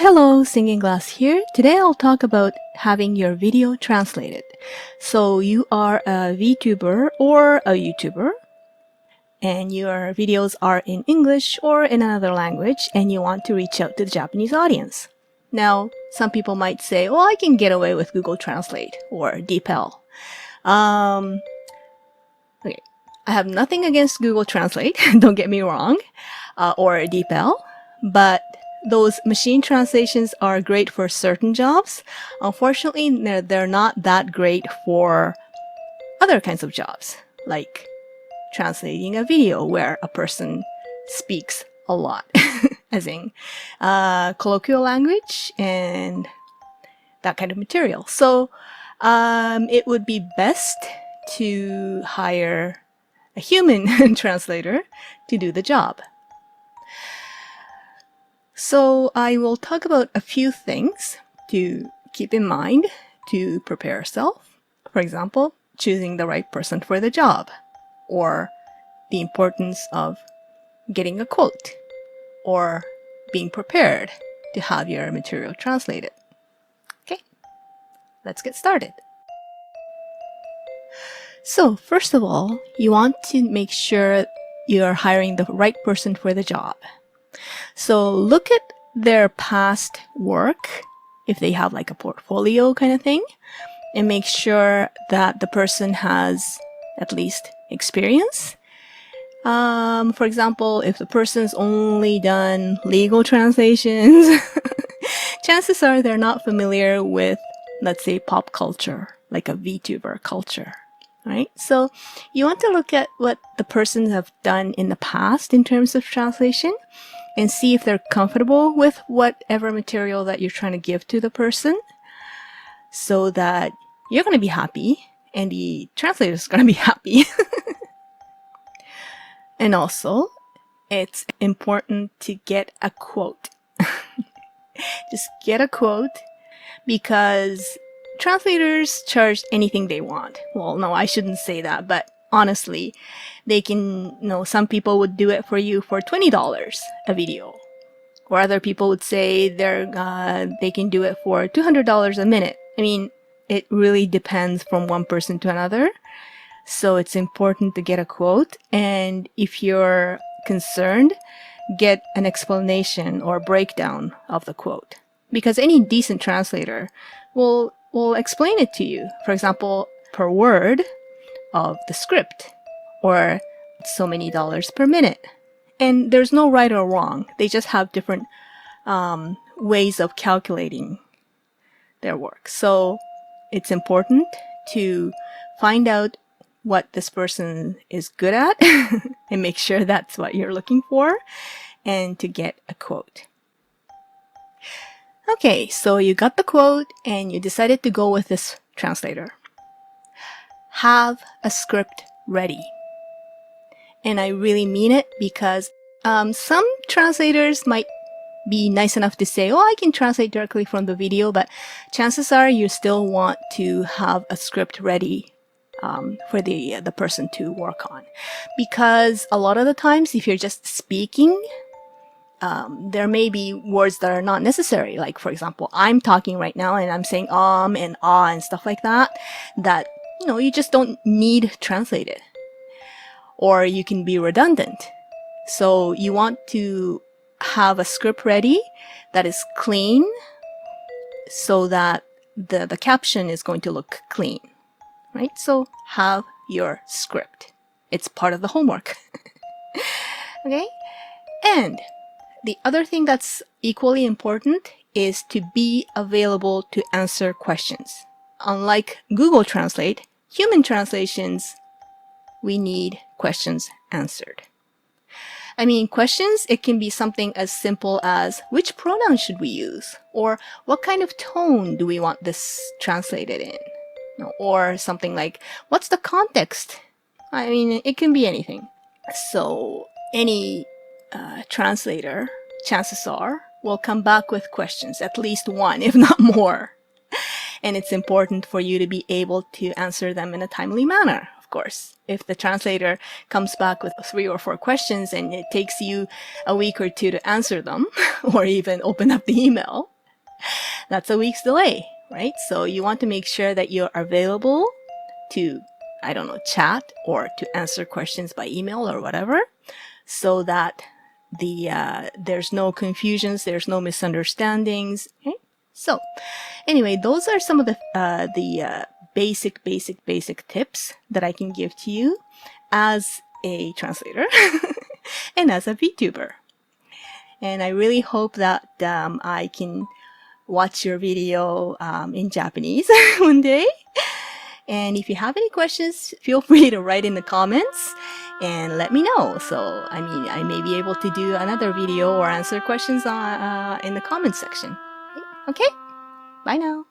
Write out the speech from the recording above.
Hello, Singin'Glass here. Today I'll talk about having your video translated. So you are a VTuber or a YouTuber, and your videos are in English or in another language, and you want to reach out to the Japanese audience. Now, some people might say, oh, I can get away with Google Translate or DeepL. Okay, I have nothing against Google Translate, don't get me wrong, or DeepL, but those machine translations are great for certain jobs. Unfortunately, they're not that great for other kinds of jobs, like translating a video where a person speaks a lot, as in colloquial language and that kind of material. So it would be best to hire a human translator to do the job. So I will talk about a few things to keep in mind to prepare yourself. For example, choosing the right person for the job, or the importance of getting a quote, or being prepared to have your material translated. Okay, let's get started. So first of all, you want to make sure you're hiring the right person for the job. So look at their past work, if they have like a portfolio kind of thing, and make sure that the person has at least experience. For example, if the person's only done legal translations, chances are they're not familiar with, let's say, pop culture, like a VTuber culture, right? So you want to look at what the persons have done in the past in terms of translation, and see if they're comfortable with whatever material that you're trying to give to the person, so that you're going to be happy and the translator is going to be happy. And also, it's important to get a quote. Just get a quote, because translators charge anything they want. Well, no, I shouldn't say that, but honestly, they can, some people would do it for you for $20 a video, or other people would say they can do it for $200 a minute. I mean, it really depends from one person to another. So it's important to get a quote, and if you're concerned, get an explanation or breakdown of the quote, because any decent translator will explain it to you. For example, per word of the script, or so many dollars per minute. And there's no right or wrong. They just have different ways of calculating their work. So it's important to find out what this person is good at and make sure that's what you're looking for, and to get a quote. Okay, so you got the quote and you decided to go with this translator. Have a script ready. And I really mean it, because some translators might be nice enough to say, oh, I can translate directly from the video, but chances are you still want to have a script ready for the person to work on. Because a lot of the times, if you're just speaking, there may be words that are not necessary. Like, for example, I'm talking right now and I'm saying and ah and stuff like that, that you just don't need translated, or you can be redundant. So you want to have a script ready that is clean, so that the caption is going to look clean, right? So have your script. It's part of the homework. Okay? And the other thing that's equally important is to be available to answer questions. Unlike Google Translate, human translations, we need questions answered. I mean, questions, it can be something as simple as, which pronoun should we use? Or what kind of tone do we want this translated in? Or something like, what's the context? I mean, it can be anything. So any translator, chances are, will come back with questions, at least one, if not more. And it's important for you to be able to answer them in a timely manner, of course. If the translator comes back with 3 or 4 questions and it takes you a week or 2 to answer them, or even open up the email, that's a week's delay, right? So you want to make sure that you're available to, I don't know, chat or to answer questions by email or whatever, so that there's no confusions, there's no misunderstandings. Okay? So anyway, those are some of the basic tips that I can give to you as a translator and as a VTuber. And I really hope that I can watch your video in Japanese one day. And if you have any questions, feel free to write in the comments and let me know. So, I mean, I may be able to do another video or answer questions in the comments section. Okay? Bye now.